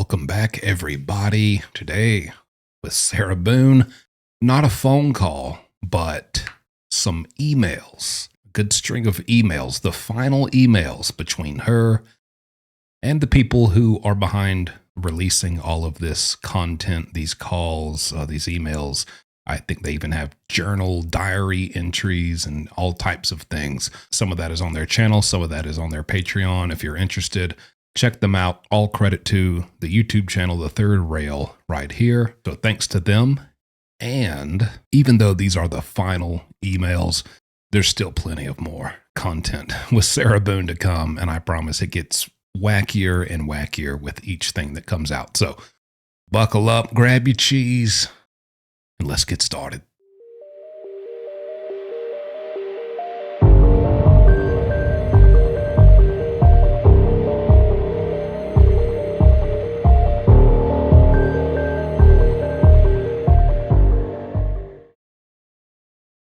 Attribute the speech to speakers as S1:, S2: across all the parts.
S1: Welcome back, everybody. Today with Sarah Boone, not a phone call, but some emails. A good string of emails, the final emails between her and the people who are behind releasing all of this content, these calls, these emails. I think they even have journal, diary entries, and all types of things. Some of that is on their channel. Some of that is on their Patreon. If you're interested, check them out. All credit to the YouTube channel, The Third Rail, right here. So thanks to them. And even though these are the final emails, there's still plenty of more content with Sarah Boone to come. And I promise it gets wackier and wackier with each thing that comes out. So buckle up, grab your cheese, and let's get started.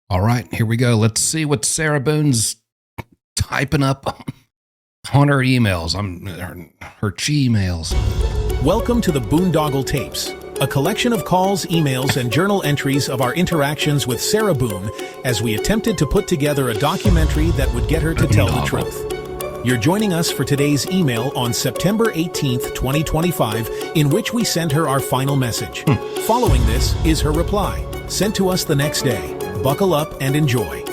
S1: All right, here we go. Let's see what Sarah Boone's typing up on her emails, on her Gmails.
S2: Welcome to the Boondoggle Tapes, a collection of calls, emails, and journal entries of our interactions with Sarah Boone as we attempted to put together a documentary that would get her to tell the truth. You're joining us for today's email on September 18th, 2025, in which we sent her our final message. Following this is her reply, sent to us the next day. Buckle up and enjoy.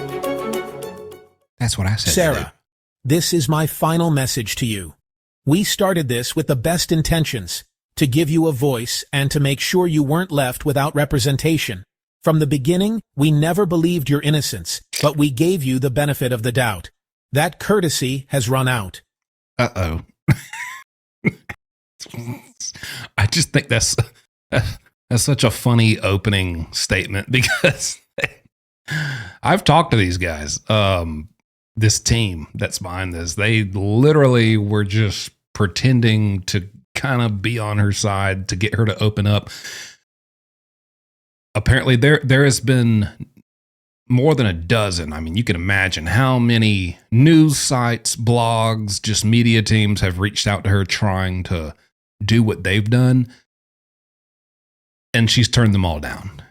S1: That's what I said.
S2: Sarah, this is my final message to you. We started this with the best intentions, to give you a voice and to make sure you weren't left without representation. From the beginning, we never believed your innocence, but we gave you the benefit of the doubt. That courtesy has run out.
S1: Uh-oh. I just think that's such a funny opening statement because I've talked to these guys, this team that's behind this. They literally were just pretending to kind of be on her side to get her to open up. Apparently there has been more than a dozen. I mean, you can imagine how many news sites, blogs, just media teams have reached out to her trying to do what they've done. And she's turned them all down.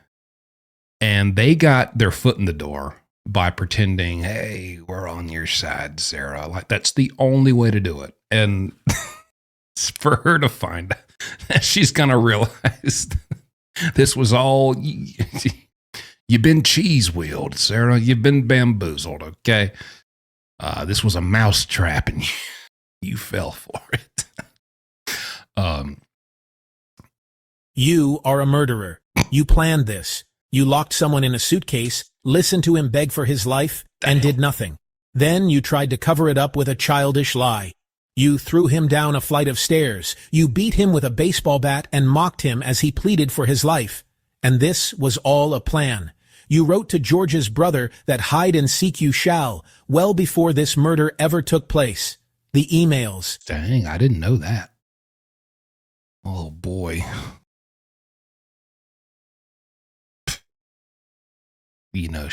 S1: And they got their foot in the door by pretending, hey, we're on your side, Sarah. Like, that's the only way to do it. And it's for her to find that she's going to realize this was all, you've been cheese wheeled, Sarah. You've been bamboozled, okay? This was a mouse trap and you fell for it.
S2: You are a murderer. You planned this. You locked someone in a suitcase, listened to him beg for his life, and did nothing. Then you tried to cover it up with a childish lie. You threw him down a flight of stairs. You beat him with a baseball bat and mocked him as he pleaded for his life. And this was all a plan. You wrote to George's brother that hide and seek you shall, well before this murder ever took place. The emails.
S1: Dang, I didn't know that. Oh, boy. You know,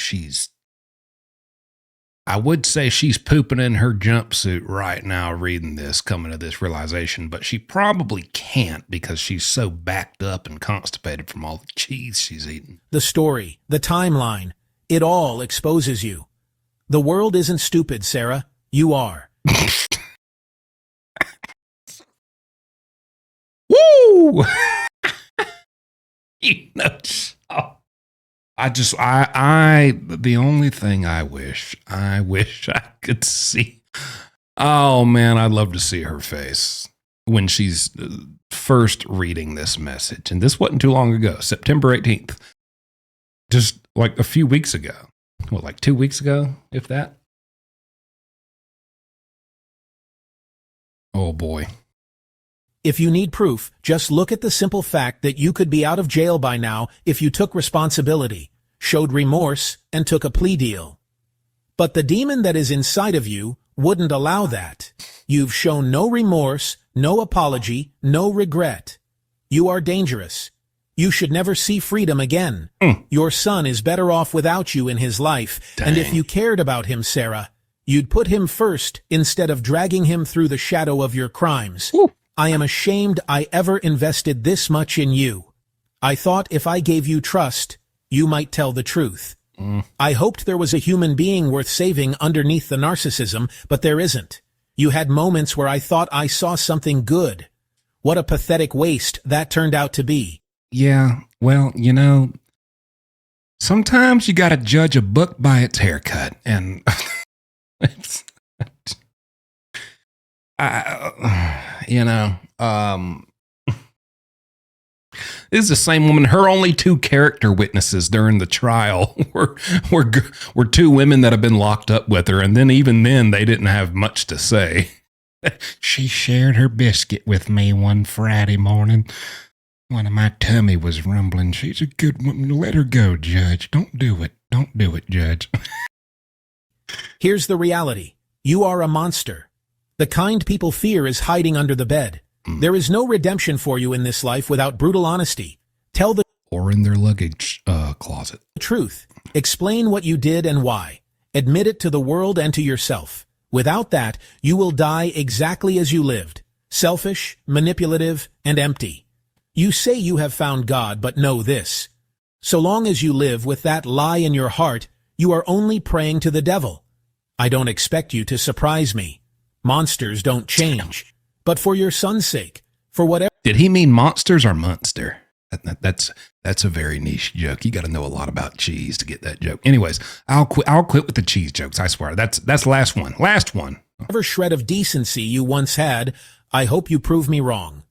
S1: I would say she's pooping in her jumpsuit right now reading this, coming to this realization, but she probably can't because she's so backed up and constipated from all the cheese she's eaten.
S2: The story, the timeline, it all exposes you. The world isn't stupid, Sarah. You are.
S1: Woo! You know, the only thing I wish I could see. Oh man, I'd love to see her face when she's first reading this message. And this wasn't too long ago, September 18th. Just like a few weeks ago. What, like 2 weeks ago, if that? Oh boy.
S2: If you need proof, just look at the simple fact that you could be out of jail by now if you took responsibility, showed remorse, and took a plea deal. But the demon that is inside of you wouldn't allow that. You've shown no remorse, no apology, no regret. You are dangerous. You should never see freedom again. Your son is better off without you in his life.
S1: Dang.
S2: And if you cared about him, Sarah, you'd put him first instead of dragging him through the shadow of your crimes. I am ashamed I ever invested this much in you. I thought if I gave you trust, you might tell the truth. I hoped there was a human being worth saving underneath the narcissism, but there isn't. You had moments where I thought I saw something good. What a pathetic waste that turned out to be.
S1: Yeah, well, sometimes you got to judge a book by its haircut, and it's, this is the same woman. Her only two character witnesses during the trial were two women that have been locked up with her, and then even then they didn't have much to say. She shared her biscuit with me one Friday morning when my tummy was rumbling. She's a good woman. Let her go, Judge. Don't do it. Don't do it, Judge.
S2: Here's the reality. You are a monster. The kind people fear is hiding under the bed. There is no redemption for you in this life without brutal honesty. Tell the
S1: Or in their luggage closet.
S2: truth. Explain what you did and why. Admit it to the world and to yourself. Without that, you will die exactly as you lived. Selfish, manipulative, and empty. You say you have found God, but know this. So long as you live with that lie in your heart, you are only praying to the devil. I don't expect you to surprise me. Monsters don't change. But for your son's sake, for whatever...
S1: Did he mean monsters or Munster? That's a very niche joke. You got to know a lot about cheese to get that joke. Anyways, I'll quit with the cheese jokes. I swear. That's the last one. Last one.
S2: Whatever shred of decency you once had, I hope you prove me wrong.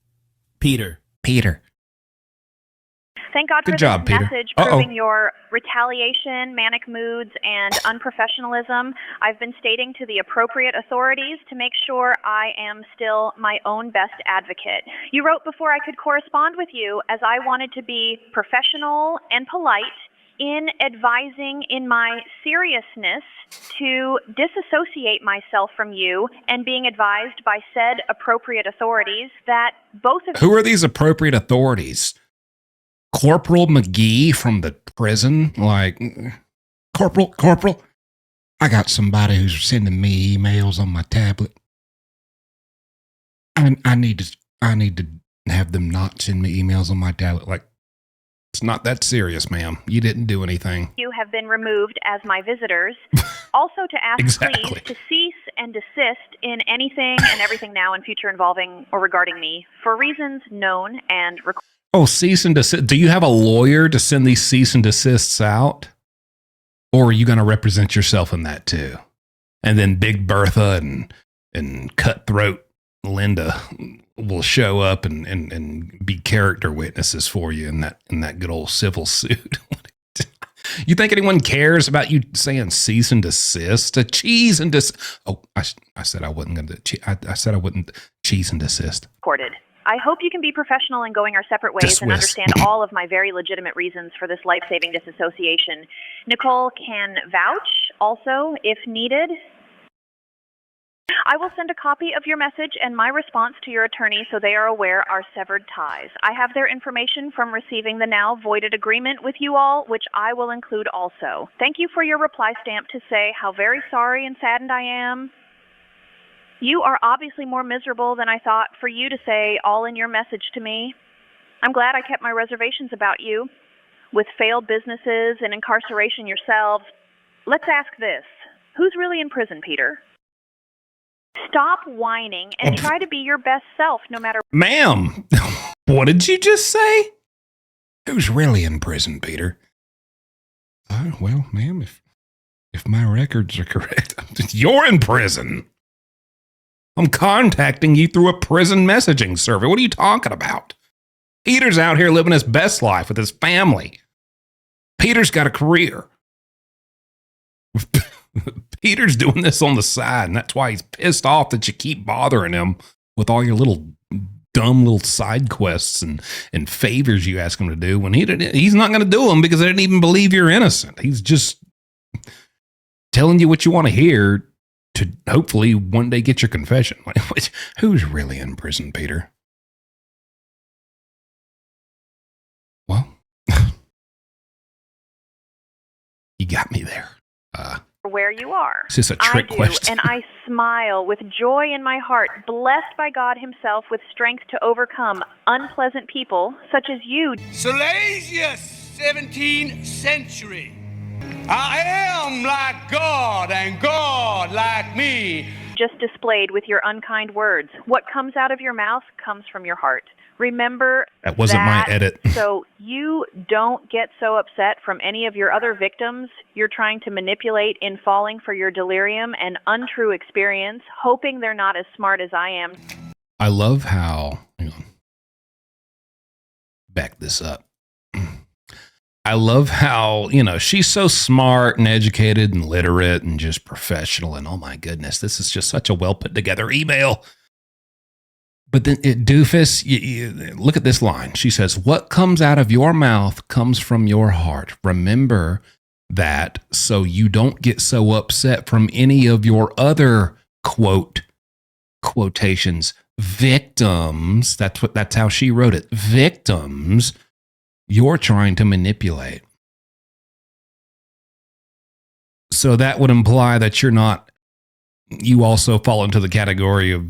S2: Peter.
S3: Thank God for
S1: Good job,
S3: this
S1: Peter.
S3: message proving your retaliation, manic moods, and unprofessionalism. I've been stating to the appropriate authorities to make sure I am still my own best advocate. You wrote before I could correspond with you, as I wanted to be professional and polite in advising in my seriousness to disassociate myself from you, and being advised by said appropriate authorities that both of
S1: Who are these appropriate authorities? Corporal McGee from the prison? Like, Corporal, I got somebody who's sending me emails on my tablet. I need to have them not send me emails on my tablet. Like, it's not that serious, ma'am. You didn't do anything.
S3: you have been removed as my visitors. Also to ask
S1: Exactly.
S3: please to cease and desist in anything and everything now and future involving or regarding me for reasons known and recorded.
S1: Oh, cease and desist. Do you have a lawyer to send these cease and desists out? Or are you going to represent yourself in that too? And then Big Bertha and Cutthroat Linda will show up and be character witnesses for you in that good old civil suit. You think anyone cares about you saying cease and desist? A cheese and desist. Oh, I said I wasn't going to. I said I wouldn't cheese and desist.
S3: I hope you can be professional in going our separate ways and understand all of my very legitimate reasons for this life-saving disassociation. Nicole can vouch also if needed. I will send a copy of your message and my response to your attorney so they are aware our severed ties. I have their information from receiving the now voided agreement with you all, which I will include also. Thank you for your reply stamp to say how very sorry and saddened I am. You are obviously more miserable than I thought for you to say all in your message to me. I'm glad I kept my reservations about you. With failed businesses and incarceration yourselves, let's ask this. Who's really in prison, Peter? Stop whining and try to be your best self no matter...
S1: Ma'am, what did you just say? Who's really in prison, Peter? Well, ma'am, if my records are correct, you're in prison. I'm contacting you through a prison messaging server. What are you talking about? Peter's out here living his best life with his family. Peter's got a career. Peter's doing this on the side, and that's why he's pissed off that you keep bothering him with all your dumb little side quests and favors you ask him to do when he's not going to do them because they didn't even believe you're innocent. He's just telling you what you want to hear to hopefully one day get your confession. Who's really in prison, Peter? Well, you got me there.
S3: where you are.
S1: Is this a trick
S3: I do,
S1: question?
S3: and I smile with joy in my heart, blessed by God himself with strength to overcome unpleasant people such as you.
S4: Silesia, 17th century. I am like God and God like me.
S3: Just displayed with your unkind words. What comes out of your mouth comes from your heart. Remember
S1: That wasn't my edit.
S3: So you don't get so upset from any of your other victims you're trying to manipulate in falling for your delirium and untrue experience, hoping they're not as smart as I am.
S1: I love how, hang on, back this up. I love how, she's so smart and educated and literate and just professional. And oh my goodness, this is just such a well put together email. But then doofus, look at this line. She says, what comes out of your mouth comes from your heart. Remember that so you don't get so upset from any of your other quotations, victims. That's how she wrote it. Victims you're trying to manipulate. So that would imply that you also fall into the category of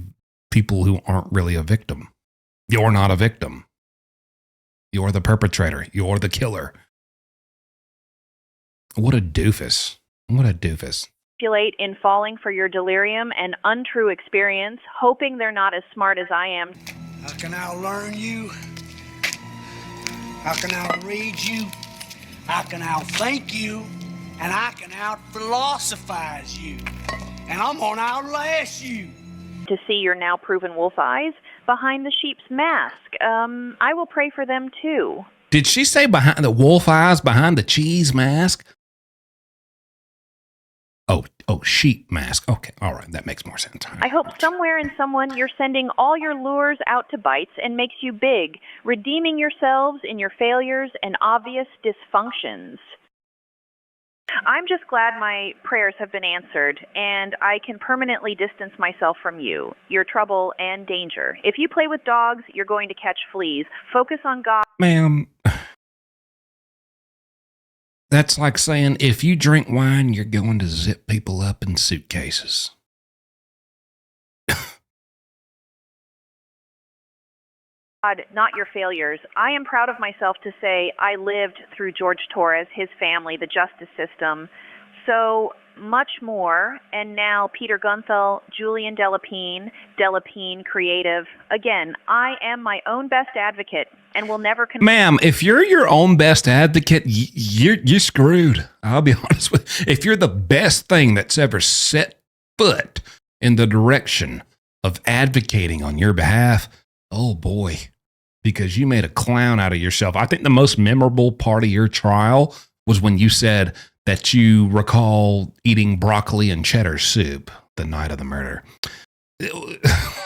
S1: people who aren't really a victim. You're not a victim. You're the perpetrator. You're the killer. What a doofus. What a doofus.
S3: Manipulate in falling for your delirium and untrue experience, hoping they're not as smart as I am.
S4: How can I learn you? How can I read you? How can I think you? And I can out-philosophize you. And I'm gonna outlast you.
S3: To see your now proven wolf eyes behind the sheep's mask. I will pray for them too.
S1: Did she say behind the wolf eyes behind the cheese mask? Oh, sheep mask. Okay, all right, that makes more sense.
S3: I hope somewhere in someone you're sending all your lures out to bites and makes you big, redeeming yourselves in your failures and obvious dysfunctions. I'm just glad my prayers have been answered, and I can permanently distance myself from you, your trouble, and danger. If you play with dogs, you're going to catch fleas. Focus on God.
S1: Ma'am, that's like saying if you drink wine, you're going to zip people up in suitcases.
S3: God, not your failures. I am proud of myself to say I lived through George Torres, his family, the justice system, so much more. And now Peter Gunthel, Julian Delapine Creative. Again, I am my own best advocate and will never...
S1: Ma'am, if you're your own best advocate, you're screwed. I'll be honest with you. If you're the best thing that's ever set foot in the direction of advocating on your behalf, oh boy, because you made a clown out of yourself. I think the most memorable part of your trial was when you said that you recall eating broccoli and cheddar soup the night of the murder.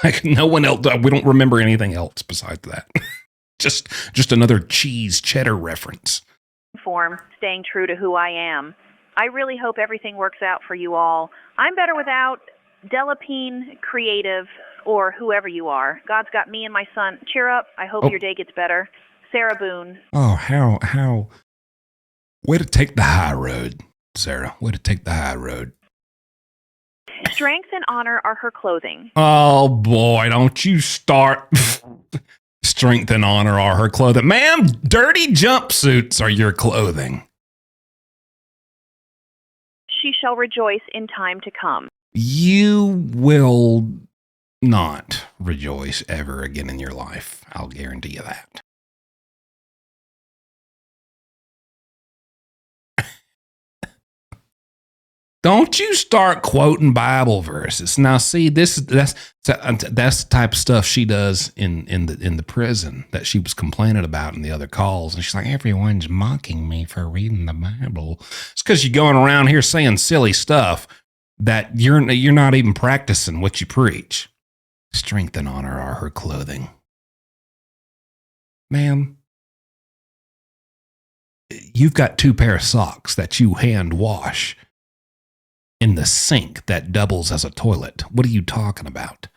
S1: Like no one else, we don't remember anything else besides that. Just another cheese cheddar reference.
S3: Form, staying true to who I am. I really hope everything works out for you all. I'm better without Delapine Creative or whoever you are. God's got me and my son. Cheer up. I hope your day gets better. Sarah Boone.
S1: Oh, how? Way to take the high road, Sarah. Way to take the high road.
S3: Strength and honor are her clothing.
S1: Oh, boy, don't you start. Strength and honor are her clothing. Ma'am, dirty jumpsuits are your clothing.
S3: She shall rejoice in time to come.
S1: You will not rejoice ever again in your life. I'll guarantee you that. Don't you start quoting Bible verses. Now, see, that's the type of stuff she does in the prison that she was complaining about in the other calls. And she's like, everyone's mocking me for reading the Bible. It's because you're going around here saying silly stuff that you're not even practicing what you preach. Strength and honor are her clothing. Ma'am, you've got 2 pair of socks that you hand wash in the sink that doubles as a toilet. What are you talking about?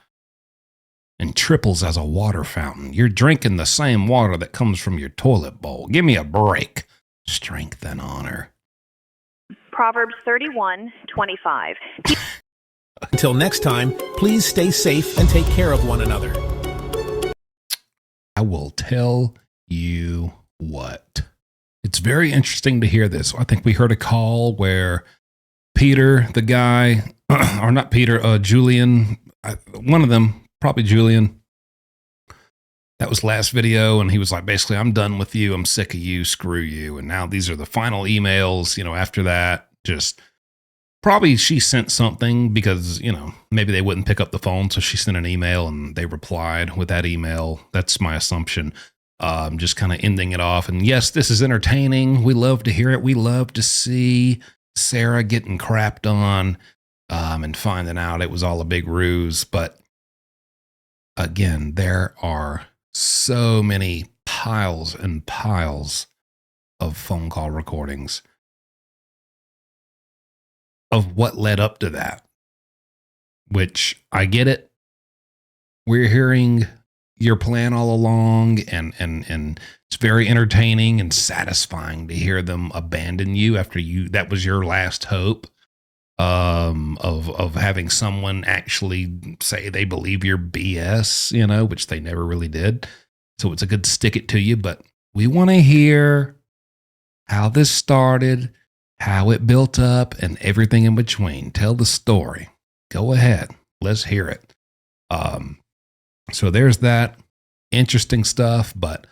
S1: And triples as a water fountain. You're drinking the same water that comes from your toilet bowl. Give me a break. Strength and honor.
S3: Proverbs 31:25.
S2: Until next time, please stay safe and take care of one another.
S1: I will tell you what. It's very interesting to hear this. I think we heard a call where Peter, the guy, or not Peter, Julian, one of them, probably Julian. That was last video, and he was like, basically, I'm done with you. I'm sick of you. Screw you. And now these are the final emails. After that, just probably she sent something because, maybe they wouldn't pick up the phone. So she sent an email and they replied with that email. That's my assumption. Just kind of ending it off. And yes, this is entertaining. We love to hear it. We love to see Sarah getting crapped on and finding out it was all a big ruse. But again, there are so many piles and piles of phone call recordings of what led up to that, which I get it. We're hearing your plan all along, and it's very entertaining and satisfying to hear them abandon you after that was your last hope of having someone actually say they believe your BS, which they never really did. So it's a good stick it to you, but we want to hear how this started, how it built up, and everything in between. Tell the story. Go ahead. Let's hear it. So there's that interesting stuff, but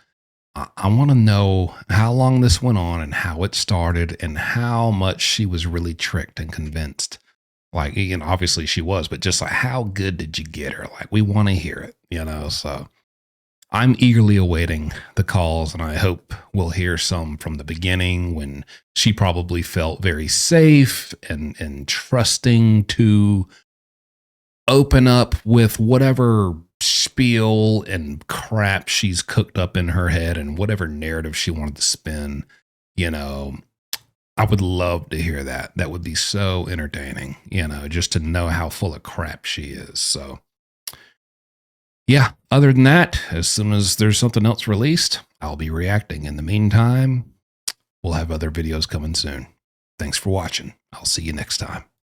S1: I want to know how long this went on and how it started and how much she was really tricked and convinced. Like, obviously she was, but just like, how good did you get her? Like, we want to hear it, so I'm eagerly awaiting the calls, and I hope we'll hear some from the beginning when she probably felt very safe and trusting to open up with whatever spiel and crap she's cooked up in her head and whatever narrative she wanted to spin. I would love to hear that. That would be so entertaining, just to know how full of crap she is. So yeah, other than that, as soon as there's something else released, I'll be reacting. In the meantime, we'll have other videos coming soon. Thanks for watching. I'll see you next time.